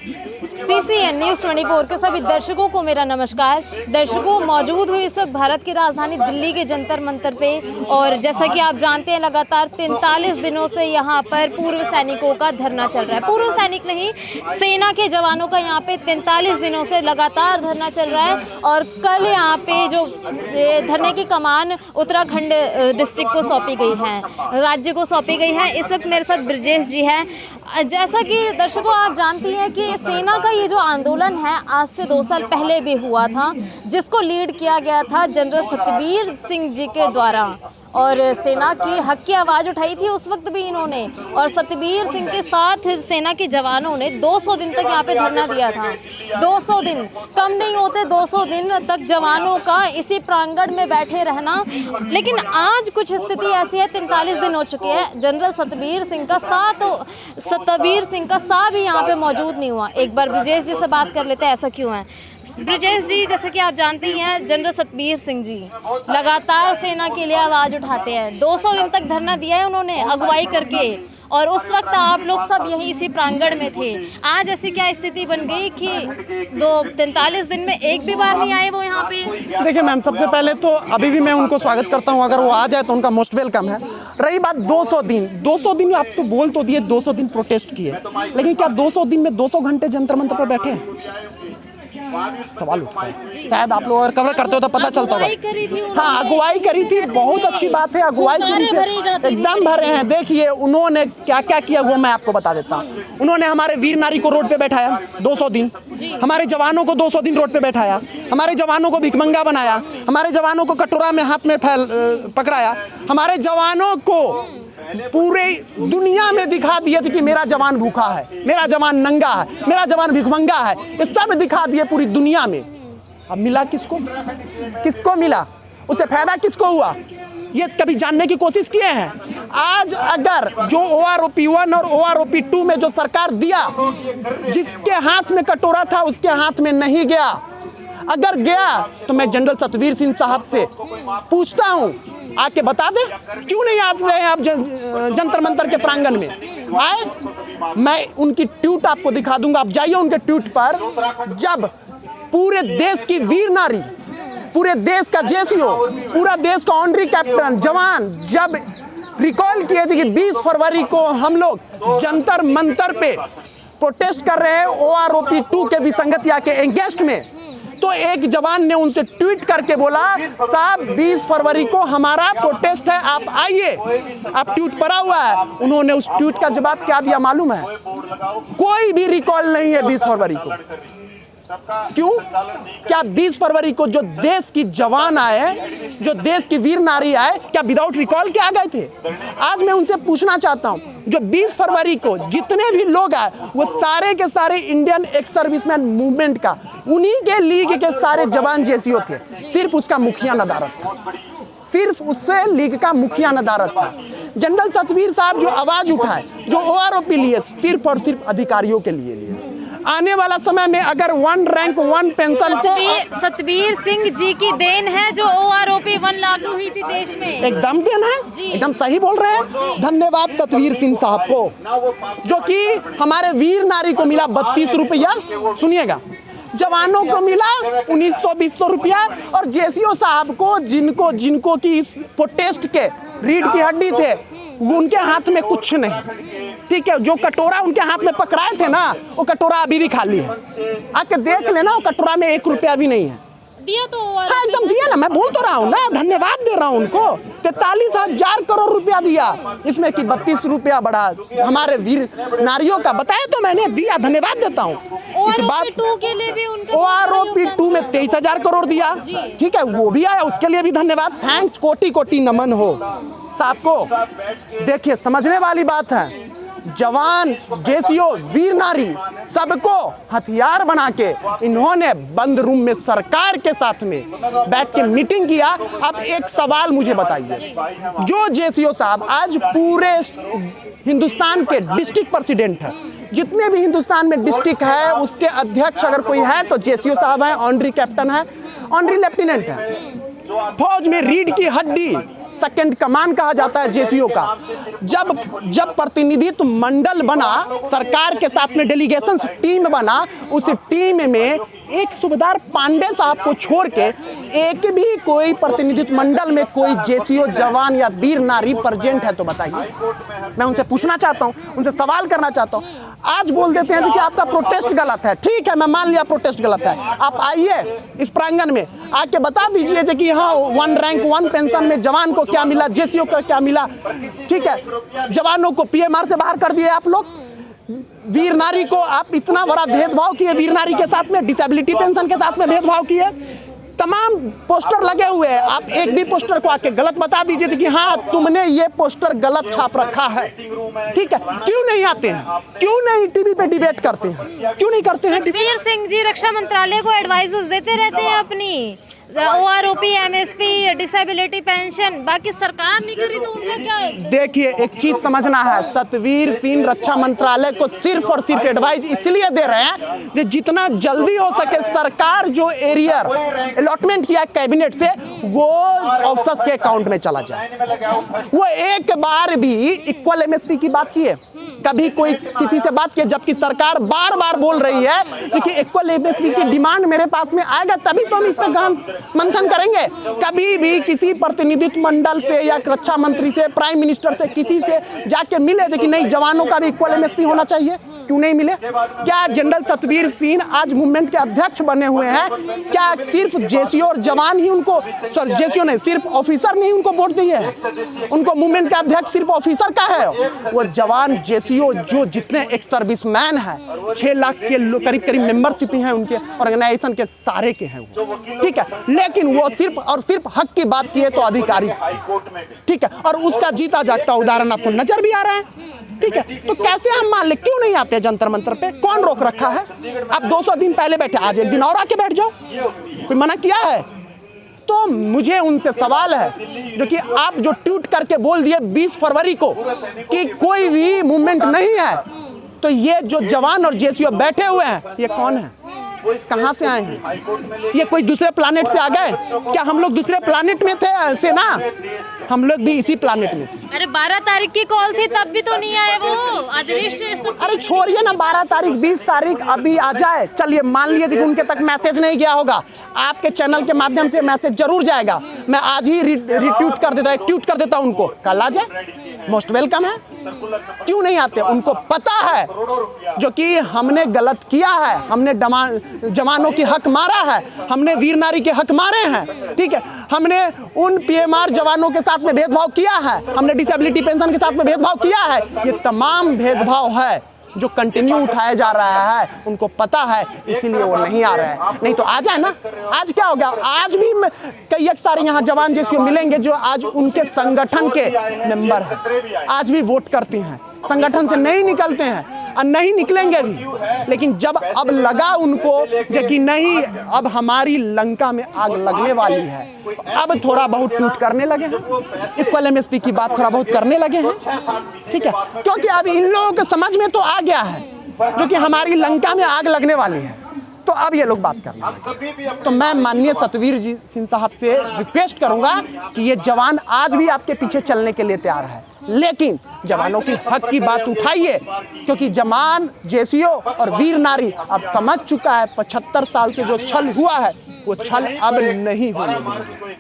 CCN news 24 के सभी दर्शकों को मेरा नमस्कार। दर्शकों, मौजूद हुई इस वक्त भारत की राजधानी दिल्ली के जंतर मंतर पे, और जैसा कि आप जानते हैं लगातार 43 दिनों से यहाँ पर पूर्व सैनिकों का धरना चल रहा है। पूर्व सैनिक नहीं, सेना के जवानों का यहाँ पे 43 दिनों से लगातार धरना चल रहा है। और कल यहाँ पे जो धरने की कमान उत्तराखंड डिस्ट्रिक्ट को सौंपी गई है, राज्य को सौंपी गई है। इस वक्त मेरे साथ ब्रजेश जी हैं। जैसा कि दर्शकों आप जानती हैं कि सेना का ये जो आंदोलन है आज से 2 साल पहले भी हुआ था, जिसको लीड किया गया था जनरल सतबीर सिंह जी के द्वारा, और सेना की हक की आवाज़ उठाई थी उस वक्त भी इन्होंने। और सतबीर सिंह के साथ सेना के जवानों ने 200 दिन तक यहाँ पे धरना दिया था। 200 दिन कम नहीं होते, 200 दिन तक जवानों का इसी प्रांगण में बैठे रहना। लेकिन आज कुछ स्थिति ऐसी है, 43 दिन हो चुके हैं, जनरल सतबीर सिंह का सा भी यहाँ पे मौजूद नहीं हुआ। एक बार ब्रजेश जी से बात कर लेते हैं, ऐसा क्यों है। ब्रजेश जी, जैसे कि आप जानते ही हैं, जनरल सतबीर सिंह जी लगातार सेना के लिए आवाज़ उठाते हैं। 200 दिन तक धरना दिया है उन्होंने अगुवाई करके, और उस वक्त आप लोग सब यहीं इसी प्रांगण में थे। आज ऐसी क्या स्थिति बन गई कि 43 दिन में एक भी बार नहीं आए वो यहाँ पे। देखिए मैम, सबसे पहले तो अभी भी मैं उनको स्वागत करता हूँ, अगर वो आ जाए तो उनका मोस्ट वेलकम है। रही बात 200 दिन आप तो बोल तो दिए 200 दिन प्रोटेस्ट किए, लेकिन क्या 200 दिन में 200 घंटे जंतर मंतर पर बैठे हैं? सवाल उठता है। शायद आप लोग अगर कवर करते हो तो पता चलता होगा। हाँ, अगुवाई करी थी, बहुत अच्छी बात है, अगुवाई करी थी, एकदम भरे हैं। देखिए उन्होंने क्या क्या किया वो मैं आपको बता देता हूँ। उन्होंने हमारे वीर नारी को रोड पे बैठाया 200 दिन, हमारे जवानों को 200 दिन रोड पे बैठाया, हमारे जवानों को भिखमंगा बनाया, हमारे जवानों को कटोरा में हाथ में पकड़ाया, हमारे जवानों को पूरे दुनिया में दिखा दिया कि मेरा जवान भूखा है, मेरा जवान नंगा है, मेरा जवान भिखमंगा है, ये सब दिखा दिए पूरी दुनिया में। अब मिला किसको? किसको मिला? उससे फायदा किसको हुआ? ये कभी जानने की कोशिश किए हैं? आज अगर जो OROP 1 और OROP 2 में जो सरकार दिया, जिसके हाथ में कटोरा था उसके हाथ में नहीं गया। अगर गया तो मैं जनरल सतबीर सिंह साहब से पूछता हूँ, आके बता दे क्यों नहीं आ रहे हैं आप जंतर मंतर के प्रांगण में। आए, मैं उनकी ट्वीट आपको दिखा दूंगा, आप जाइए उनके ट्वीट पर। जब पूरे देश की वीर नारी, पूरे देश का JCO, पूरा देश का ऑनरी कैप्टन जवान जब रिकॉल किए थे कि 20 फरवरी को हम लोग जंतर मंतर पे प्रोटेस्ट कर रहे हैं OROP 2 के विसंगतिया के अगेंस्ट में, तो एक जवान ने उनसे ट्वीट करके बोला, साहब 20 फरवरी को हमारा प्रोटेस्ट है, आप आइए। आप ट्वीट पड़ा हुआ है। उन्होंने उस ट्वीट का जवाब क्या दिया मालूम है? कोई भी रिकॉल नहीं है 20 फरवरी को। क्यों? क्या 20 फरवरी को जो देश की जवान आए, जो देश की वीर नारी आए, क्या विदाउट रिकॉल के आ गए थे? आज मैं उनसे पूछना चाहता हूं, जो 20 फरवरी को जितने भी लोग आए वो सारे के सारे इंडियन एक्स सर्विसमैन मूवमेंट का, उन्हीं के लीग के सारे जवान JCO थे। सिर्फ उसका मुखिया नदारत था, सिर्फ उससे लीग का मुखिया नदारत था। जनरल सतबीर साहब जो आवाज उठाए, जो OROP लिए, सिर्फ और सिर्फ अधिकारियों के लिए। आने वाला समय में अगर 1 रैंक 1 पेंशन को सतबीर सिंह जी की देन है जो OROP 1 लागू हुई थी देश में। एकदम देन है, एकदम सही बोल रहे हैं। धन्यवाद सतबीर सिंह साहब को, जो कि हमारे वीर नारी को मिला 32 रुपया, सुनिएगा, जवानों को मिला 1900-2000 रुपया, और JCO साहब को जिनको की इस प्रोटेस्ट के रीढ़ की हड्डी थे, उनके हाथ में कुछ नहीं। ठीक है, जो कटोरा उनके हाथ में पकड़ाए थे ना, वो कटोरा अभी भी खाली है। आके देख लेना, वो कटोरा में 1 रुपया भी नहीं है। दिया तो हाँ, एकदम दिया ना, मैं बोल तो रहा हूँ ना, धन्यवाद दे रहा हूँ उनको। 43,000 करोड़ रुपया दिया, इसमें कि 32 रुपया बढ़ा हमारे वीर नारियों का, बताया तो मैंने, दिया, धन्यवाद देता हूँ। इस बात के लिए भी उनका OROP 2 में 23,000 करोड़ दिया, ठीक है, वो भी आया, उसके लिए भी धन्यवाद, थैंक्स, कोटि कोटि नमन हो साहब को। देखिए, समझने वाली बात है, जवान JCO वीर नारी सबको हथियार बना के इन्होंने बंद रूम में सरकार के साथ में बैठ के मीटिंग किया। अब एक सवाल मुझे बताइए, जो JCO साहब आज पूरे हिंदुस्तान के डिस्ट्रिक्ट प्रेसिडेंट है, जितने भी हिंदुस्तान में डिस्ट्रिक्ट है उसके अध्यक्ष अगर कोई है तो JCO साहब है, ऑनरी कैप्टन है, ऑनरी लेफ्टिनेंट है। फौज में रीढ़ की हड्डी, सेकंड कमान कहा जाता है जेसीओ का। जब प्रतिनिधित्व मंडल बना, सरकार के साथ में डेलीगेशन टीम बना, उस टीम में एक सूबेदार पांडे साहब को छोड़ के एक भी कोई प्रतिनिधित्व मंडल में कोई जेसीओ जवान या वीर नारी प्रेजेंट है तो बताइए। मैं उनसे पूछना चाहता हूं, उनसे सवाल करना चाहता हूं। आज बोल देते हैं कि आपका प्रोटेस्ट गलत है। ठीक है, मैं मान लिया प्रोटेस्ट गलत है। आप आइए इस प्रांगण में, आके बता दीजिए कि हाँ 1 रैंक 1 पेंशन में जवान को क्या मिला, जेसीओ को क्या मिला। ठीक है, जवानों को पीएमआर से बाहर कर दिए आप लोग, वीर नारी को आप इतना बड़ा भेदभाव किए, वीर नारी के साथ में डिसेबिलिटी पेंशन के साथ में भेदभाव किए। तमाम पोस्टर लगे हुए हैं, आप एक भी पोस्टर को आके गलत बता दीजिए कि हाँ तुमने ये पोस्टर गलत छाप रखा है। ठीक है, क्यों नहीं आते हैं, क्यों नहीं टीवी पे डिबेट करते हैं, क्यों नहीं करते हैं? वीर सिंह जी रक्षा मंत्रालय को एडवाइसेस देते रहते हैं अपनी, OROP, MSP, डिसेबिलिटी पेंशन, बाकी सरकार नहीं करी तो उनको क्या? देखिए, एक चीज समझना है, सतवीर सिंह रक्षा मंत्रालय को सिर्फ और सिर्फ एडवाइस इसलिए दे रहे हैं कि जितना जल्दी हो सके सरकार जो एरियर अलॉटमेंट किया कैबिनेट से वो ऑफिसर्स के अकाउंट में चला जाए। वो एक बार भी इक्वल MSP की बात की है? कभी कोई किसी से बात की? जबकि सरकार बार बार बोल रही है कि इक्वल MSP की डिमांड मेरे पास में आएगा तभी तो हम इस पर गहन मंथन करेंगे। कभी भी किसी प्रतिनिधित्व मंडल से या रक्षा मंत्री से, प्राइम मिनिस्टर से, किसी से जाके मिले कि नहीं जवानों का भी इक्वल MSP होना चाहिए? क्यों नहीं मिले? क्या जनरल सतवीर सिंह आज मूवमेंट के अध्यक्ष बने हुए हैं? क्या सिर्फ जेसीओ और जवान ही उनको, सर जेसीओ नहीं, सिर्फ ऑफिसर नहीं उनको वोट दिए हैं? उनको मूवमेंट का अध्यक्ष सिर्फ ऑफिसर का है? वो जवान जेसीओ जो जितने एक सर्विसमैन है, 6 लाख के करीब मेंबरशिप हैं उनके ऑर्गेनाइजेशन के, सारे के हैं वो। ठीक है, लेकिन वो सिर्फ और सिर्फ हक की बात की है तो अधिकारी। ठीक है, और उसका जीता जागता उदाहरण आपको नजर भी आ रहा है। ठीक है, तो कैसे हम मान ले, क्यों नहीं आते जंतर मंतर पे? कौन रोक रखा है? आप 200 दिन पहले बैठे, आज एक दिन और आके बैठ जाओ, कोई मना किया है? तो मुझे उनसे सवाल है जो कि आप जो ट्वीट करके बोल दिए 20 फरवरी को कि कोई भी मूवमेंट नहीं है, तो ये जो जवान और जेसीओ बैठे हुए हैं ये कौन है, कहां से आए हैं? ये कोई दूसरे प्लैनेट से आ गए क्या? हम लोग दूसरे प्लैनेट में थे ऐसे ना, हम लोग भी इसी प्लैनेट में थे। अरे 12 तारीख की कॉल थी तब भी तो नहीं आए वो अदृश्य। अरे छोड़िए ना, 12 तारीख 20 तारीख अभी आ जाए, चलिए मान लीजिए कि उनके तक मैसेज नहीं गया होगा, आपके चैनल के माध्यम से मैसेज जरूर जाएगा। मैं आज ही रिट्वीट कर देता, एक ट्वीट कर देता उनको, कल आ जाए, मोस्ट वेलकम है। क्यों नहीं आते? उनको पता है जो कि हमने गलत किया है, हमने जवानों की हक मारा है, हमने वीर नारी के हक मारे हैं। ठीक है, हमने उन पीएमआर जवानों के साथ में भेदभाव किया है, हमने डिसेबिलिटी पेंशन के साथ में भेदभाव किया है। ये तमाम भेदभाव है जो कंटिन्यू उठाया जा रहा है, उनको पता है, इसीलिए वो नहीं आ रहे हैं। नहीं तो आ जाए ना। आज क्या हो गया? आज भी कई एक सारे यहाँ जवान जैसे मिलेंगे जो आज उनके संगठन के मेंबर हैं, आज भी वोट करते हैं, संगठन से नहीं निकलते हैं और नहीं निकलेंगे भी। लेकिन जब अब लगा उनको कि नहीं अब हमारी लंका में आग लगने वाली है, अब थोड़ा बहुत ट्वीट करने लगे हैं, इक्वल MSP की बात थोड़ा बहुत करने लगे हैं। ठीक है, क्योंकि अब इन लोगों के समझ में तो आ गया है जो कि हमारी लंका में आग लगने वाली है, तो अब ये लोग बात करने लगे। तो मैं माननीय सतवीर सिंह साहब से रिक्वेस्ट करूंगा कि ये जवान आज भी आपके पीछे चलने के लिए तैयार है, लेकिन जवानों की हक की बात उठाइए, क्योंकि जवान जेसीओ और वीर नारी अब समझ चुका है 75 साल से जो छल हुआ है वो छल अब नहीं होने देंगे।